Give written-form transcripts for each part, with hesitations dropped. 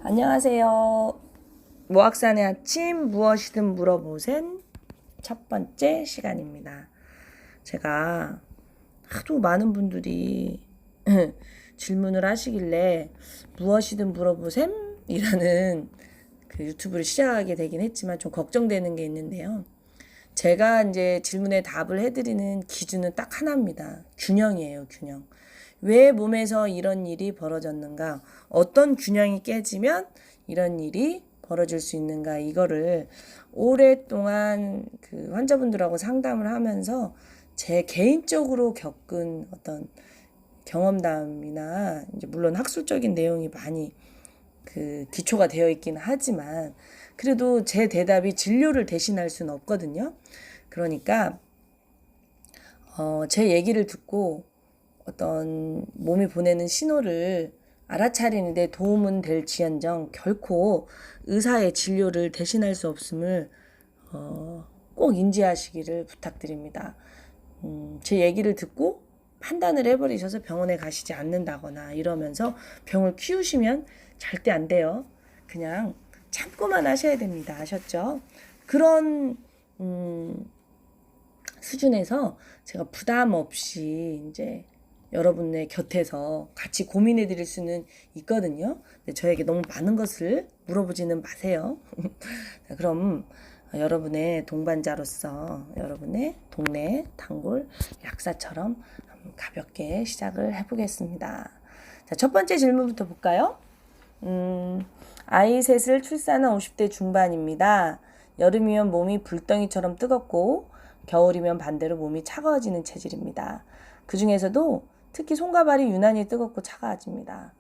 안녕하세요. 무학산의 아침 무엇이든 물어보센 첫 번째 시간입니다. 제가 하도 많은 분들이 질문을 하시길래 무엇이든 물어보셈 이라는 그 유튜브를 시작하게 되긴 했지만 좀 걱정되는 게 있는데요. 제가 이제 질문에 답을 해드리는 기준은 딱 하나입니다. 균형이에요, 균형. 왜 몸에서 이런 일이 벌어졌는가? 어떤 균형이 깨지면 이런 일이 벌어질 수 있는가? 이거를 오랫동안 그 환자분들하고 상담을 하면서 제 개인적으로 겪은 어떤 경험담이나 이제 물론 학술적인 내용이 많이 그 기초가 되어 있긴 하지만 그래도 제 대답이 진료를 대신할 수는 없거든요. 그러니까 제 얘기를 듣고 어떤 몸이 보내는 신호를 알아차리는데 도움은 될지언정 결코 의사의 진료를 대신할 수 없음을 꼭 인지하시기를 부탁드립니다. 제 얘기를 듣고 판단을 해버리셔서 병원에 가시지 않는다거나 이러면서 병을 키우시면 절대 안 돼요. 그냥 참고만 하셔야 됩니다. 아셨죠? 그런 수준에서 제가 부담 없이 이제 여러분의 곁에서 같이 고민해 드릴 수는 있거든요. 근데 저에게 너무 많은 것을 물어보지는 마세요. 그럼 여러분의 동반자로서 여러분의 동네 단골 약사처럼 가볍게 시작을 해보겠습니다. 자, 첫 번째 질문부터 볼까요? 아이 셋을 출산한 50대 중반입니다. 여름이면 몸이 불덩이처럼 뜨겁고 겨울이면 반대로 몸이 차가워지는 체질입니다. 그 중에서도 특히 손과 발이 유난히 뜨겁고 차가워집니다.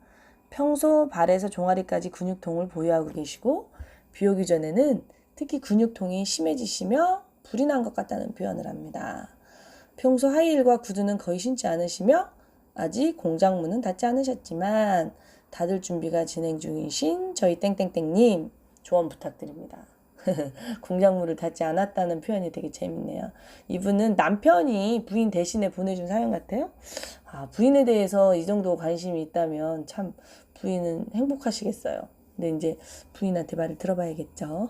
평소 발에서 종아리까지 근육통을 보유하고 계시고 비 오기 전에는 특히 근육통이 심해지시며 불이 난 것 같다는 표현을 합니다. 평소 하이힐과 구두는 거의 신지 않으시며 아직 공장문은 닫지 않으셨지만 닫을 준비가 진행 중이신 저희 땡땡땡님 조언 부탁드립니다. 공작물을 닫지 않았다는 표현이 되게 재밌네요. 이분은 남편이 부인 대신에 보내준 사연 같아요. 부인에 대해서 이 정도 관심이 있다면 참 부인은 행복하시겠어요. 근데 이제 부인한테 말을 들어봐야겠죠.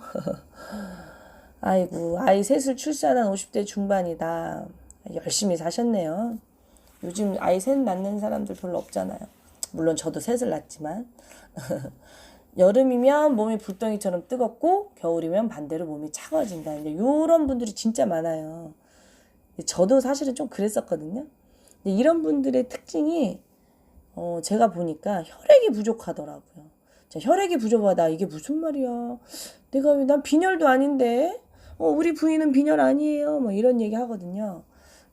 아이고, 아이 셋을 출산한 50대 중반이다. 열심히 사셨네요. 요즘 아이 셋 낳는 사람들 별로 없잖아요. 물론 저도 셋을 낳지만. 여름이면 몸이 불덩이처럼 뜨겁고 겨울이면 반대로 몸이 차가워진다. 이제 이런 분들이 진짜 많아요. 저도 사실은 좀 그랬었거든요. 이런 분들의 특징이 제가 보니까 혈액이 부족하더라고요. 혈액이 부족하다. 이게 무슨 말이야? 난 빈혈도 아닌데 우리 부인은 빈혈 아니에요. 뭐 이런 얘기 하거든요.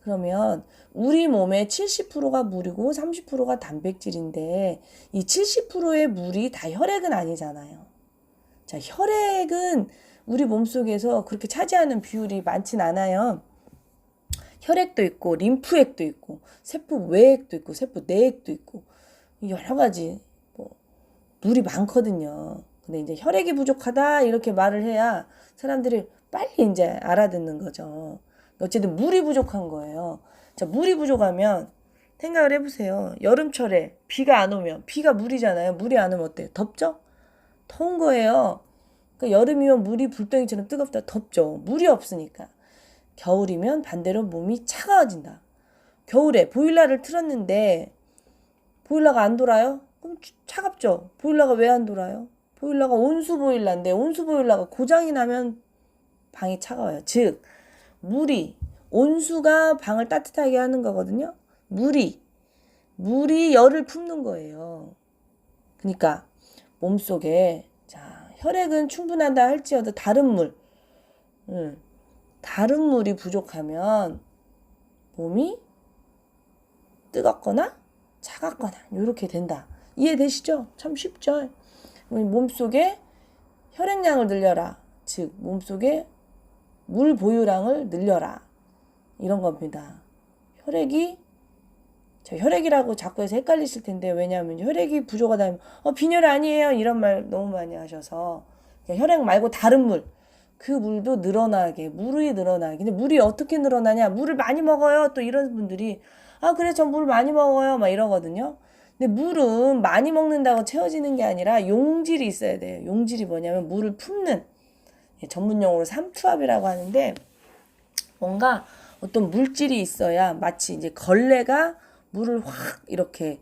그러면 우리 몸의 70%가 물이고 30%가 단백질인데 이 70%의 물이 다 혈액은 아니잖아요. 자, 혈액은 우리 몸속에서 그렇게 차지하는 비율이 많진 않아요. 혈액도 있고 림프액도 있고 세포 외액도 있고 세포 내액도 있고 여러 가지 물이 많거든요. 근데 이제 혈액이 부족하다 이렇게 말을 해야 사람들이 빨리 이제 알아듣는 거죠. 어쨌든 물이 부족한 거예요. 자, 물이 부족하면 생각을 해보세요. 여름철에 비가 안 오면 비가 물이잖아요. 물이 안 오면 어때요? 덥죠? 더운 거예요. 그러니까 여름이면 물이 불덩이처럼 뜨겁다. 덥죠. 물이 없으니까. 겨울이면 반대로 몸이 차가워진다. 겨울에 보일러를 틀었는데 보일러가 안 돌아요? 그럼 차갑죠. 보일러가 왜 안 돌아요? 보일러가 온수 보일러인데 온수 보일러가 고장이 나면 방이 차가워요. 즉 온수가 방을 따뜻하게 하는 거거든요. 물이 열을 품는 거예요. 그러니까 몸속에 혈액은 충분하다 할지어도 다른 물이 부족하면 몸이 뜨겁거나 차갑거나 이렇게 된다. 이해되시죠? 참 쉽죠? 몸속에 혈액량을 늘려라. 즉 몸속에 물 보유량을 늘려라. 이런 겁니다. 혈액이라고 자꾸 해서 헷갈리실 텐데 왜냐하면 혈액이 부족하다면 빈혈 아니에요 이런 말 너무 많이 하셔서 혈액 말고 다른 물 그 물도 물이 늘어나게 근데 물이 어떻게 늘어나냐 물을 많이 먹어요 또 이런 분들이 그래 저 물 많이 먹어요 막 이러거든요. 근데 물은 많이 먹는다고 채워지는 게 아니라 용질이 있어야 돼요. 용질이 뭐냐면 물을 품는, 전문 용어로 삼투압이라고 하는데, 뭔가 어떤 물질이 있어야 마치 이제 걸레가 물을 확 이렇게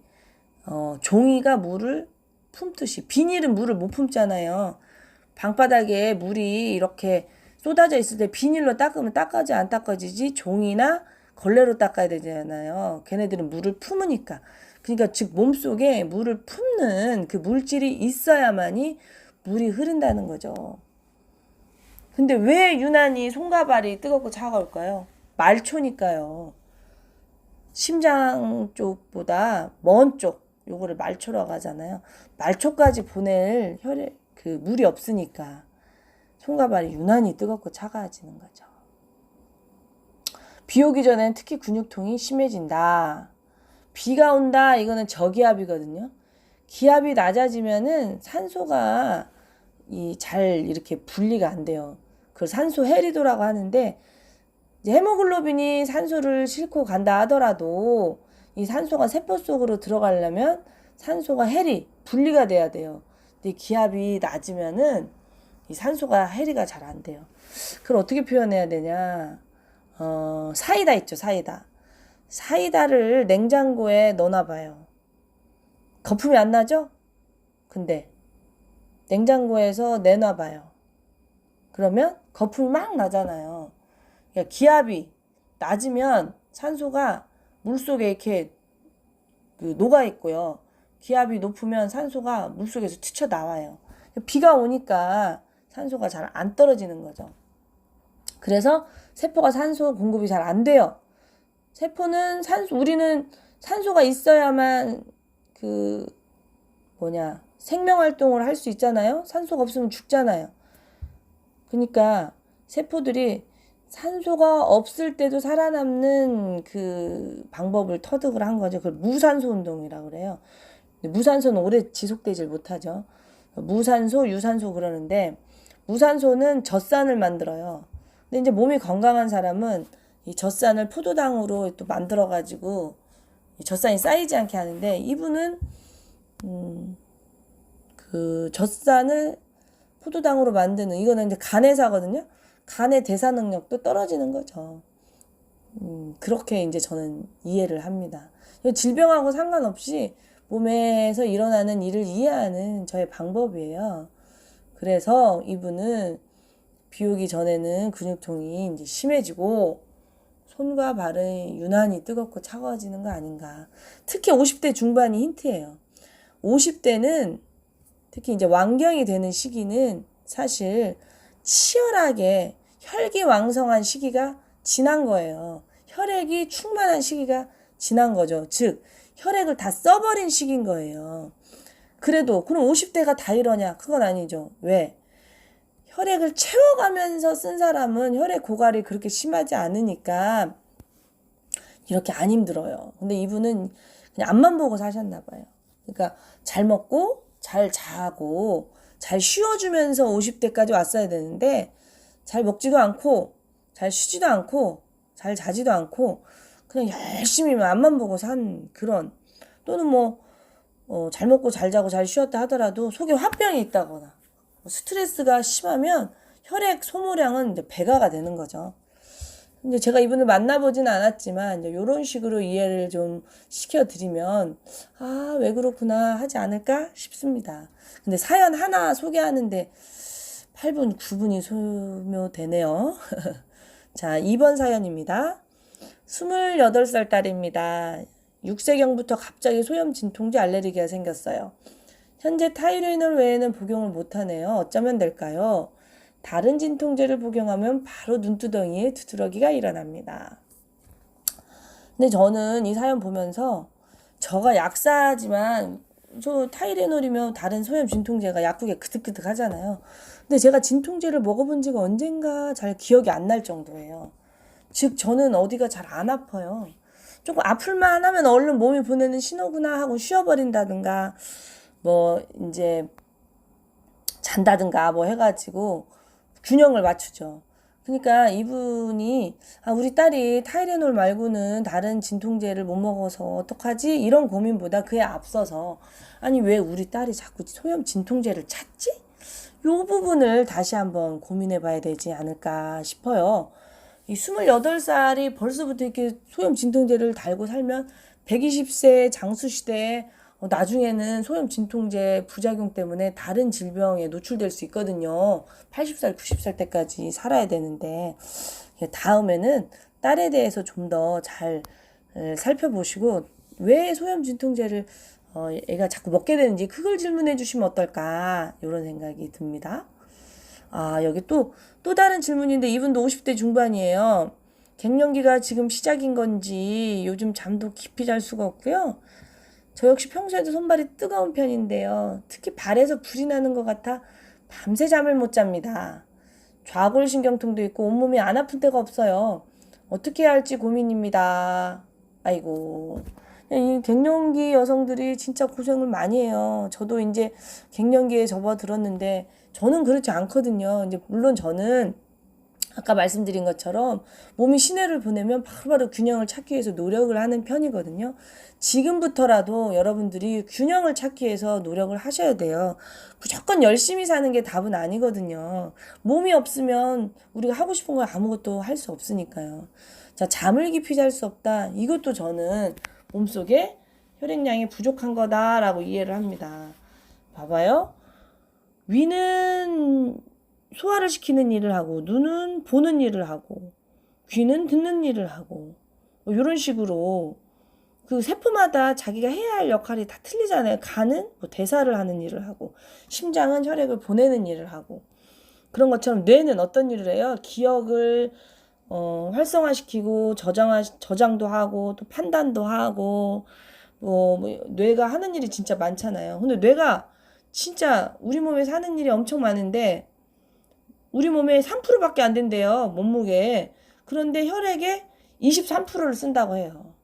종이가 물을 품듯이, 비닐은 물을 못 품잖아요. 방바닥에 물이 이렇게 쏟아져 있을 때 비닐로 닦으면 닦아지 안 닦아지지, 종이나 걸레로 닦아야 되잖아요. 걔네들은 물을 품으니까. 그러니까 즉 몸속에 물을 품는 그 물질이 있어야만이 물이 흐른다는 거죠. 근데 왜 유난히 손과 발이 뜨겁고 차가울까요? 말초니까요. 심장 쪽보다 먼 쪽, 요거를 말초라고 하잖아요. 말초까지 보낼 혈액, 그 물이 없으니까 손과 발이 유난히 뜨겁고 차가워지는 거죠. 비 오기 전엔 특히 근육통이 심해진다. 비가 온다, 이거는 저기압이거든요. 기압이 낮아지면은 산소가 잘 이렇게 분리가 안 돼요. 그걸 산소 해리도라고 하는데, 이제 헤모글로빈이 산소를 싣고 간다 하더라도 이 산소가 세포 속으로 들어가려면 산소가 해리 분리가 돼야 돼요. 근데 기압이 낮으면은 이 산소가 해리가 잘 안 돼요. 그걸 어떻게 표현해야 되냐? 사이다 있죠, 사이다. 사이다를 냉장고에 넣어놔봐요. 거품이 안 나죠? 근데 냉장고에서 내놔봐요. 그러면 거품이 막 나잖아요. 그러니까 기압이 낮으면 산소가 물속에 이렇게 녹아 있고요. 기압이 높으면 산소가 물속에서 튀쳐나와요. 비가 오니까 산소가 잘 안 떨어지는 거죠. 그래서 세포가 산소 공급이 잘 안 돼요. 세포는 우리는 산소가 있어야만 생명활동을 할 수 있잖아요. 산소가 없으면 죽잖아요. 그러니까 세포들이 산소가 없을 때도 살아남는 그 방법을 터득을 한 거죠. 그걸 무산소 운동이라고 그래요. 무산소는 오래 지속되질 못하죠. 무산소, 유산소 그러는데, 무산소는 젖산을 만들어요. 근데 이제 몸이 건강한 사람은 이 젖산을 포도당으로 또 만들어가지고 젖산이 쌓이지 않게 하는데, 이분은 그 젖산을 포도당으로 만드는, 이거는 이제 간해사거든요. 간의 대사 능력도 떨어지는 거죠. 그렇게 이제 저는 이해를 합니다. 질병하고 상관없이 몸에서 일어나는 일을 이해하는 저의 방법이에요. 그래서 이분은 비 오기 전에는 근육통이 이제 심해지고 손과 발은 유난히 뜨겁고 차가워지는 거 아닌가. 특히 50대 중반이 힌트예요. 50대는 특히 이제 완경이 되는 시기는 사실 치열하게 혈기왕성한 시기가 지난 거예요. 혈액이 충만한 시기가 지난 거죠. 즉 혈액을 다 써버린 시기인 거예요. 그래도 그럼 50대가 다 이러냐? 그건 아니죠. 왜? 혈액을 채워가면서 쓴 사람은 혈액 고갈이 그렇게 심하지 않으니까 이렇게 안 힘들어요. 근데 이분은 그냥 앞만 보고 사셨나 봐요. 그러니까 잘 먹고 잘 자고 잘 쉬어주면서 50대까지 왔어야 되는데, 잘 먹지도 않고 잘 쉬지도 않고 잘 자지도 않고 그냥 열심히 앞만 보고 산 그런, 또는 잘 먹고 잘 자고 잘 쉬었다 하더라도 속에 화병이 있다거나 스트레스가 심하면 혈액 소모량은 이제 배가가 되는 거죠. 근데 제가 이분을 만나보진 않았지만 이제 이런 식으로 이해를 좀 시켜드리면 왜 그렇구나 하지 않을까 싶습니다. 근데 사연 하나 소개하는데 8분, 9분이 소요되네요. 자, 2번 사연입니다. 28살 딸입니다. 6세경부터 갑자기 소염 진통제 알레르기가 생겼어요. 현재 타이레놀 외에는 복용을 못하네요. 어쩌면 될까요? 다른 진통제를 복용하면 바로 눈두덩이에 두드러기가 일어납니다. 근데 저는 이 사연 보면서, 저가 약사지만 저 타이레놀이면 다른 소염 진통제가 약국에 그득그득 하잖아요. 근데 제가 진통제를 먹어본 지가 언젠가 잘 기억이 안 날 정도예요. 즉 저는 어디가 잘 안 아파요. 조금 아플만 하면 얼른 몸이 보내는 신호구나 하고 쉬어버린다든가 이제 잔다든가 해가지고 균형을 맞추죠. 그러니까 이분이 우리 딸이 타이레놀 말고는 다른 진통제를 못 먹어서 어떡하지? 이런 고민보다 그에 앞서서 아니 왜 우리 딸이 자꾸 소염 진통제를 찾지? 요 부분을 다시 한번 고민해 봐야 되지 않을까 싶어요. 이 28살이 벌써부터 이렇게 소염 진통제를 달고 살면 120세 장수 시대에 나중에는 소염 진통제 부작용 때문에 다른 질병에 노출될 수 있거든요. 80살, 90살 때까지 살아야 되는데 다음에는 딸에 대해서 좀 더 잘 살펴보시고 왜 소염 진통제를 애가 자꾸 먹게 되는지 그걸 질문해 주시면 어떨까 이런 생각이 듭니다. 여기 또 다른 질문인데 이분도 50대 중반이에요. 갱년기가 지금 시작인 건지 요즘 잠도 깊이 잘 수가 없고요. 저 역시 평소에도 손발이 뜨거운 편인데요. 특히 발에서 불이 나는 것 같아 밤새 잠을 못 잡니다. 좌골신경통도 있고 온몸이 안 아픈 데가 없어요. 어떻게 해야 할지 고민입니다. 아이고. 이 갱년기 여성들이 진짜 고생을 많이 해요. 저도 이제 갱년기에 접어들었는데 저는 그렇지 않거든요. 이제 물론 저는 아까 말씀드린 것처럼 몸이 신호를 보내면 바로바로 균형을 찾기 위해서 노력을 하는 편이거든요. 지금부터라도 여러분들이 균형을 찾기 위해서 노력을 하셔야 돼요. 무조건 열심히 사는 게 답은 아니거든요. 몸이 없으면 우리가 하고 싶은 거 아무것도 할 수 없으니까요. 자, 잠을 깊이 잘 수 없다. 이것도 저는 몸속에 혈액량이 부족한 거다라고 이해를 합니다. 봐봐요. 위는 소화를 시키는 일을 하고 눈은 보는 일을 하고 귀는 듣는 일을 하고 이런 식으로 그 세포마다 자기가 해야 할 역할이 다 틀리잖아요. 간은 대사를 하는 일을 하고 심장은 혈액을 보내는 일을 하고 그런 것처럼 뇌는 어떤 일을 해요? 기억을 활성화시키고 저장도 하고 또 판단도 하고 뇌가 하는 일이 진짜 많잖아요. 근데 뇌가 진짜 우리 몸에 사는 일이 엄청 많은데 우리 몸에 3%밖에 안 된대요. 몸무게. 그런데 혈액의 23%를 쓴다고 해요.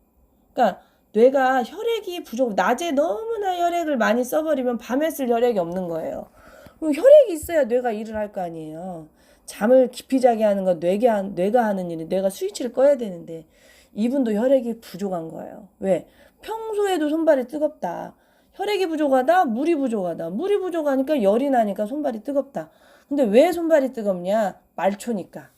그러니까 뇌가 혈액이 부족, 낮에 너무나 혈액을 많이 써버리면 밤에 쓸 혈액이 없는 거예요. 그럼 혈액이 있어야 뇌가 일을 할 거 아니에요. 잠을 깊이 자게 하는 건 뇌가 하는 일이 뇌가 스위치를 꺼야 되는데 이분도 혈액이 부족한 거예요. 왜? 평소에도 손발이 뜨겁다. 혈액이 부족하다, 물이 부족하다. 물이 부족하니까 열이 나니까 손발이 뜨겁다. 근데 왜 손발이 뜨겁냐? 말초니까.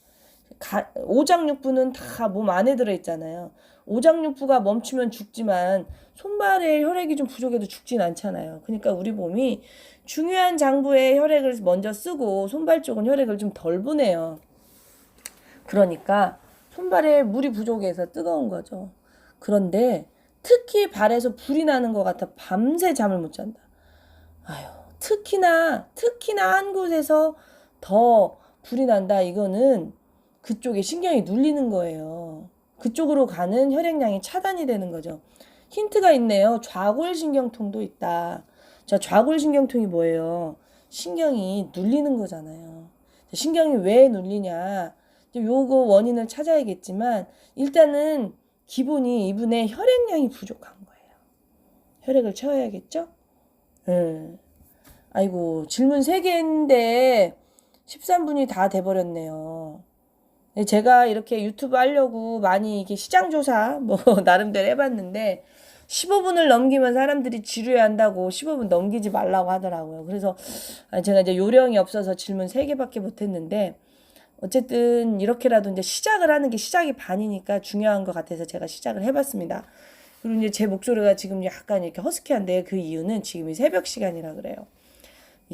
오장육부는 다 몸 안에 들어있잖아요. 오장육부가 멈추면 죽지만 손발에 혈액이 좀 부족해도 죽진 않잖아요. 그러니까 우리 몸이 중요한 장부에 혈액을 먼저 쓰고 손발 쪽은 혈액을 좀 덜 보내요. 그러니까 손발에 물이 부족해서 뜨거운 거죠. 그런데 특히 발에서 불이 나는 것 같아 밤새 잠을 못 잔다. 특히나 한 곳에서 더 불이 난다. 이거는 그쪽에 신경이 눌리는 거예요. 그쪽으로 가는 혈액량이 차단이 되는 거죠. 힌트가 있네요. 좌골신경통도 있다. 자, 좌골신경통이 뭐예요? 신경이 눌리는 거잖아요. 신경이 왜 눌리냐? 요거 원인을 찾아야겠지만 일단은 기본이 이분의 혈액량이 부족한 거예요. 혈액을 채워야겠죠? 아이고, 질문 3개인데 13분이 다 돼버렸네요. 제가 이렇게 유튜브 하려고 많이 이렇게 시장조사 나름대로 해봤는데 15분을 넘기면 사람들이 지루해 한다고 15분 넘기지 말라고 하더라고요. 그래서 제가 이제 요령이 없어서 질문 3개밖에 못했는데 어쨌든 이렇게라도 이제 시작을 하는 게 시작이 반이니까 중요한 것 같아서 제가 시작을 해봤습니다. 그리고 이제 제 목소리가 지금 약간 이렇게 허스키한데 그 이유는 지금이 새벽 시간이라 그래요.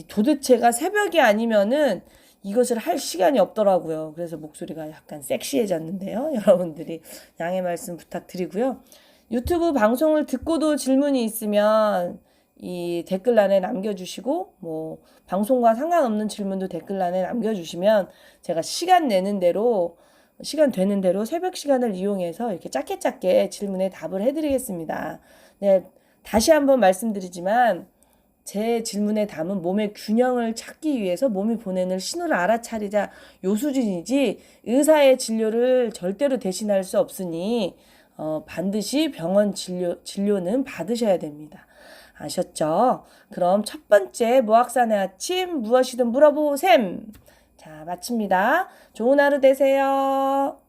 도대체가 새벽이 아니면은 이것을 할 시간이 없더라고요. 그래서 목소리가 약간 섹시해졌는데요. 여러분들이 양해 말씀 부탁드리고요. 유튜브 방송을 듣고도 질문이 있으면 이 댓글란에 남겨주시고 방송과 상관없는 질문도 댓글란에 남겨주시면 제가 시간 되는 대로 새벽 시간을 이용해서 이렇게 짧게 질문에 답을 해드리겠습니다. 네, 다시 한번 말씀드리지만 제 질문에 담은 몸의 균형을 찾기 위해서 몸이 보내는 신호를 알아차리자 요 수준이지 의사의 진료를 절대로 대신할 수 없으니 반드시 병원 진료는 받으셔야 됩니다. 아셨죠? 그럼 첫 번째 무학산의 아침 무엇이든 물어보셈. 자, 마칩니다. 좋은 하루 되세요.